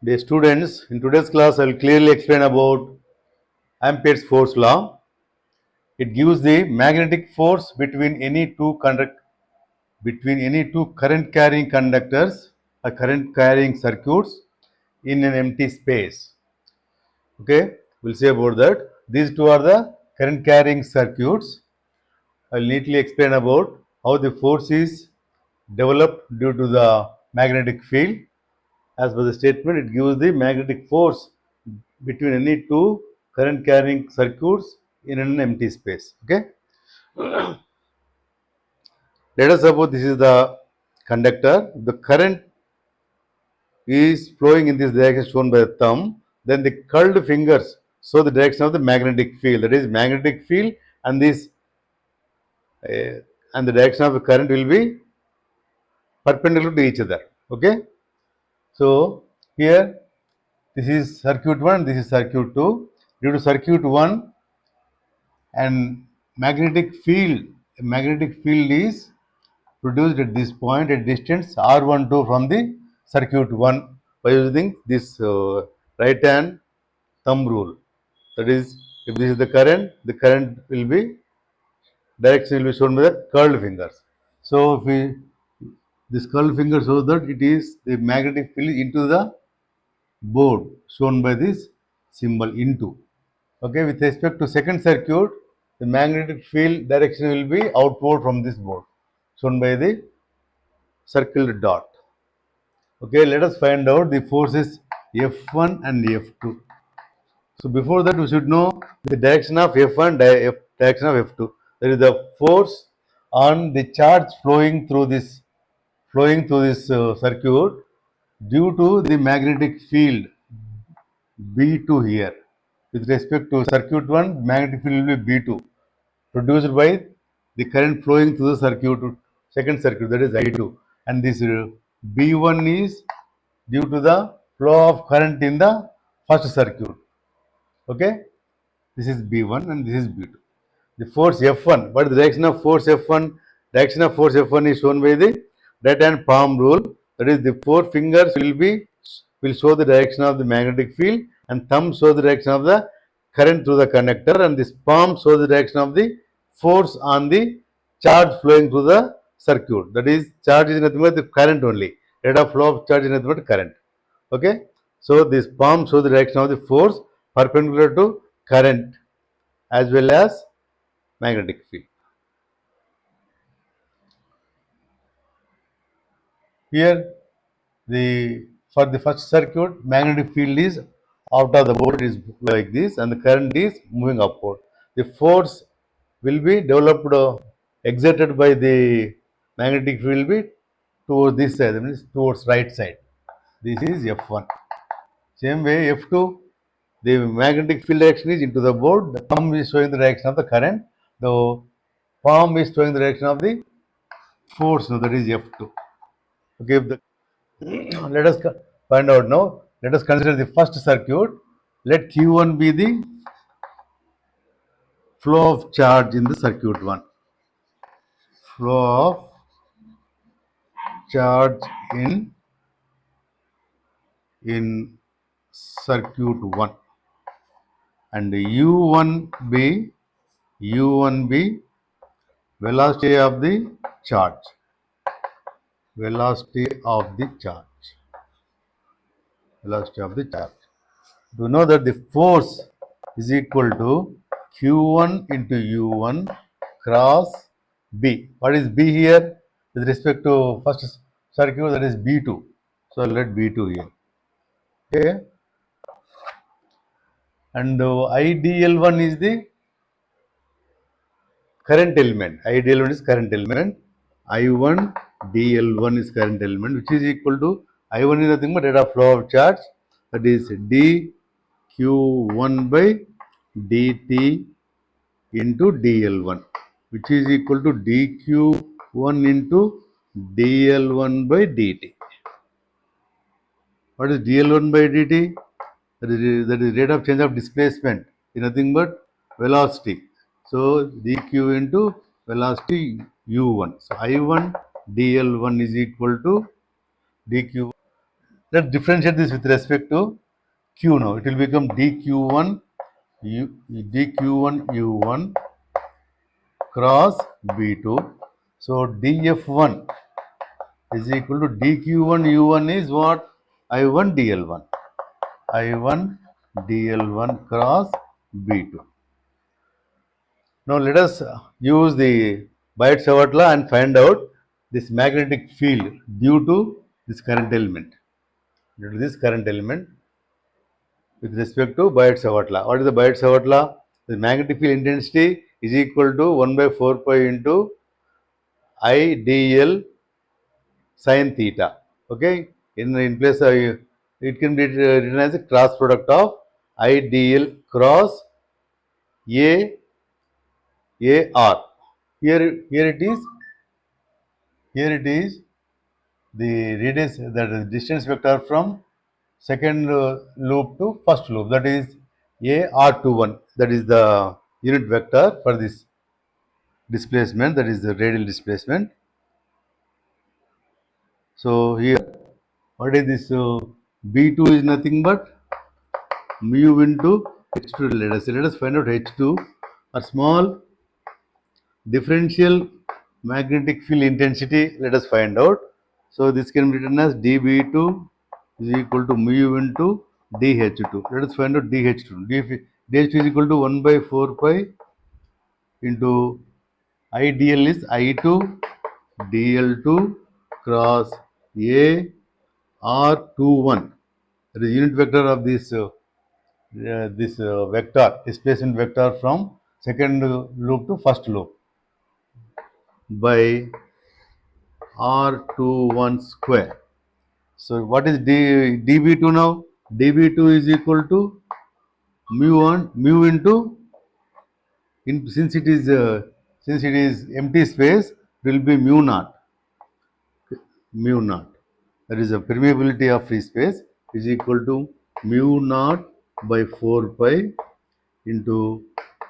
Dear students, in today's class I will clearly explain about Ampere's force law. It gives the magnetic force between any two current carrying conductors or current carrying circuits in an empty space. Okay, we'll see about that. These two are the current carrying circuits. I'll neatly explain about how the force is developed due to the magnetic field. As per the statement, it gives the magnetic force between any two current carrying circuits in an empty space. Okay. Let us suppose this is the conductor. The current is flowing in this direction shown by the thumb. Then the curled fingers show the direction of the magnetic field. That is magnetic field, and this and the direction of the current will be perpendicular to each other. Okay. So here this is circuit 1, this is circuit 2. Due to circuit 1 and magnetic field is produced at this point at distance R12 from the circuit 1 by using this right hand thumb rule. That is, if this is the current will be direction will be shown by the curled fingers. So if this curled finger shows that it is the magnetic field into the board shown by this symbol into. Okay, with respect to second circuit, the magnetic field direction will be outward from this board shown by the circled dot. Okay, let us find out the forces F1 and F2. So before that, we should know the direction of F1, direction of F2. That is the force on the charge flowing through this circuit due to the magnetic field B2 here. With respect to circuit 1, magnetic field will be B2 produced by the current flowing through the circuit, second circuit, that is I2. And this B1 is due to the flow of current in the first circuit. Okay, this is B1 and this is B2. The force F1, what is the direction of force F1? Direction of force F1 is shown by the right hand palm rule. That is, the four fingers will show the direction of the magnetic field, and thumb shows the direction of the current through the conductor, and this palm shows the direction of the force on the charge flowing through the circuit. That is, charge is nothing but the current only. Rate of flow of charge is nothing but current. Okay. So this palm shows the direction of the force perpendicular to current as well as magnetic field. Here, for the first circuit, magnetic field is out of the board is like this, and the current is moving upward. The force will be developed, exerted by the magnetic field will be towards this side, that means towards right side. This is F1. Same way F2, the magnetic field direction is into the board. The thumb is showing the direction of the current. The palm is showing the direction of the force. So that is F2. Okay. Let us find out now. Let us consider the first circuit. Let Q1 be the flow of charge in the circuit 1. Flow of charge in circuit 1. And U1 be velocity of the charge. Velocity of the charge. Velocity of the charge. Do know that the force is equal to Q1 into U1 cross B. What is B here? With respect to first circuit, that is B2. So let B2 here. Okay. And IDL1 is the current element. IDL1 is current element. I1 DL1 is current element, which is equal to I1 is nothing but rate of flow of charge, that is dQ1 by dt into dL1, which is equal to dQ1 into dL1 by dt. What is dL1 by dt? That is rate of change of displacement is nothing but velocity. So dq into velocity u1. So I1 dl1 is equal to dq. Let's differentiate this with respect to Q now. It will become dQ1 dQ1 U1 cross B2. So dF1 is equal to dQ1 U1 is what? I1 DL1. I1 DL1 cross B2. Now let us use the Biot-Savart law and find out this magnetic field due to this current element. Due to this current element with respect to Biot-Savart law. What is the Biot-Savart law? The magnetic field intensity is equal to 1 by 4 pi into I dl sin theta. Okay, in place of it can be written as a cross product of I dl cross A AR. Here it is the radius, that is distance vector from second loop to first loop, that is AR21. That is the unit vector for this displacement, that is the radial displacement. So here, what is this? B2 is nothing but mu into H2. Let us find out H2, a small differential magnetic field intensity. Let us find out. So this can be written as dB2 is equal to mu into dH2. Let us find out dH2. dH2 is equal to 1 by 4 pi into IDL is I2 DL2 cross A R21. That is unit vector of this vector, displacement vector from second loop to first loop by R21 square. So what is dB2 now? dB2 is equal to mu into since it is empty space, it will be mu naught. That is the permeability of free space is equal to mu naught by 4 pi into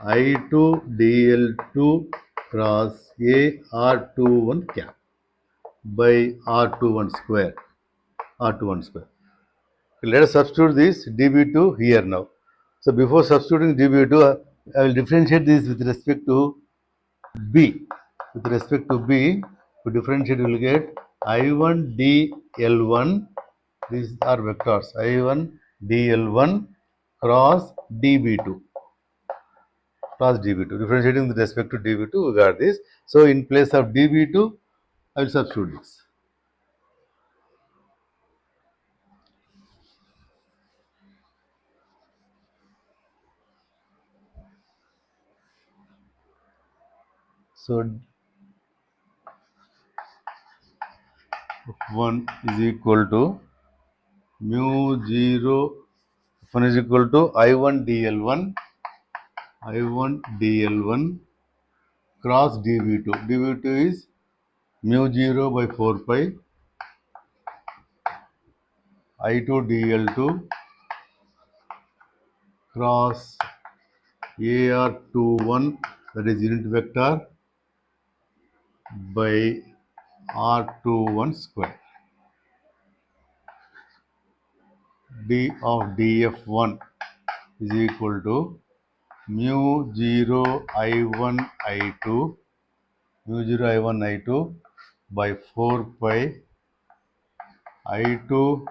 I2 DL2 cross A R21 cap by R21 square. R21 square. Let us substitute this dB2 here now. So before substituting dB2, I will differentiate this with respect to B. With respect to B, to differentiate, we will get I1 DL1. These are vectors. I1 DL1 cross dB2. Cross dB2. Differentiating with respect to dB2, we got this. So in place of dB2, I will substitute this. So F1 is equal to mu 0, F1 is equal to I1 DL1 cross dB2. dB2 is mu 0 by 4 pi I2 DL2 cross AR21, that is unit vector, by R21 square. D of dF1 is equal to mu 0 I1 I2 by 4 pi I2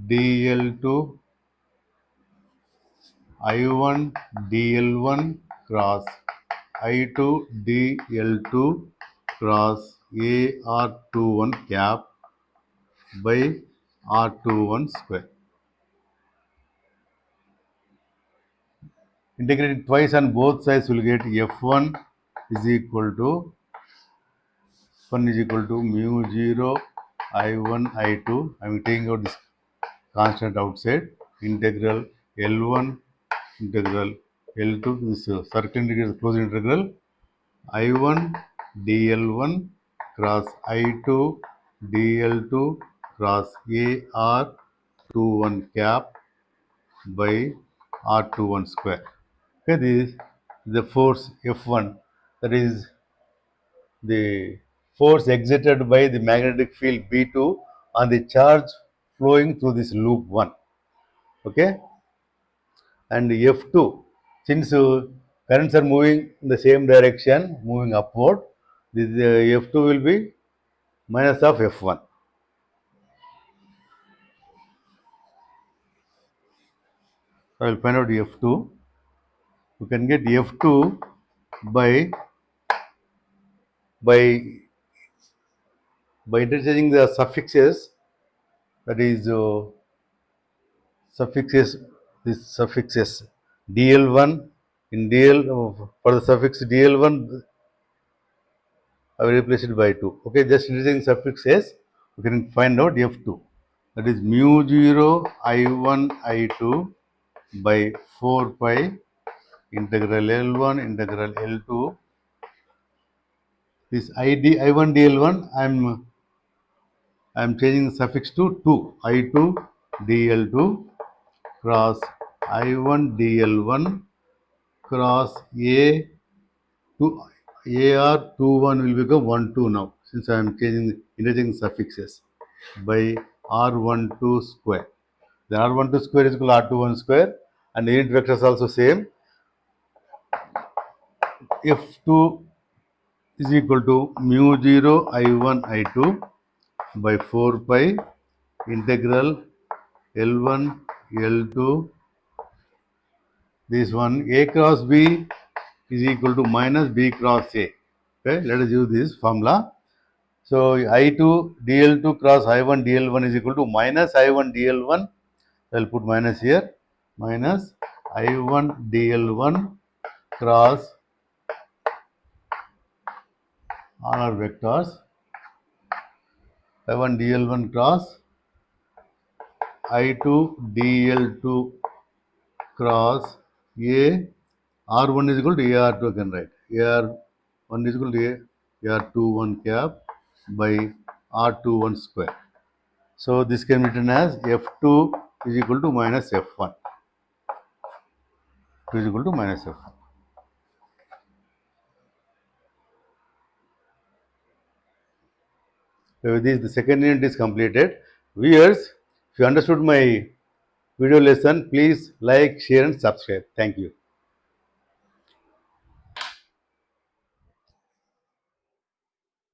DL2 I1 DL1 cross I2 DL2 cross AR21 cap by R21 square. Integrating twice on both sides, will get F1 is equal to mu 0 I1 I2. I am taking out this constant outside. Integral L1 integral L2, this circle integral, closed integral I1 DL1 cross I2 DL2 cross AR21 cap by R21 square. Okay, this is the force F1, that is the force exerted by the magnetic field B2 on the charge flowing through this loop 1. Okay, and F2, since currents are moving in the same direction, moving upward, this F2 will be minus of F1. So I will find out F2. You can get F2 by by interchanging the suffixes, that is suffixes, this suffixes dl1 in dl, for the suffix dl1 I will replace it by 2. Okay, just using suffixes you can find out F2, that is mu 0 I1 I2 by 4 pi integral L1 integral L2. This I1 dl1 I am changing the suffix to 2, I2 dl2 cross I1 dl1 cross A to AR21 will become 1 2 now, since I am interchanging suffixes, by R12 square. Then R12 square is equal to R21 square, and the unit vector is also same. F2 is equal to mu 0 I1 I2 by 4 pi integral L1 L2. This one A cross B is equal to minus B cross A. Okay, let us use this formula. So I2 dl2 cross I1 dl1 is equal to minus I1 dl1. I will put minus here, minus I1 dl1 cross all our vectors, I1 dl1 cross I2 dl2 cross A, R1 is equal to AR2, I can write AR1 is equal to AR21 cap by R21 square. So this can be written as F2 is equal to minus F1. 2 is equal to minus F1. So with this, the second unit is completed. Viewers, if you understood my video lesson, please like, share and subscribe. Thank you.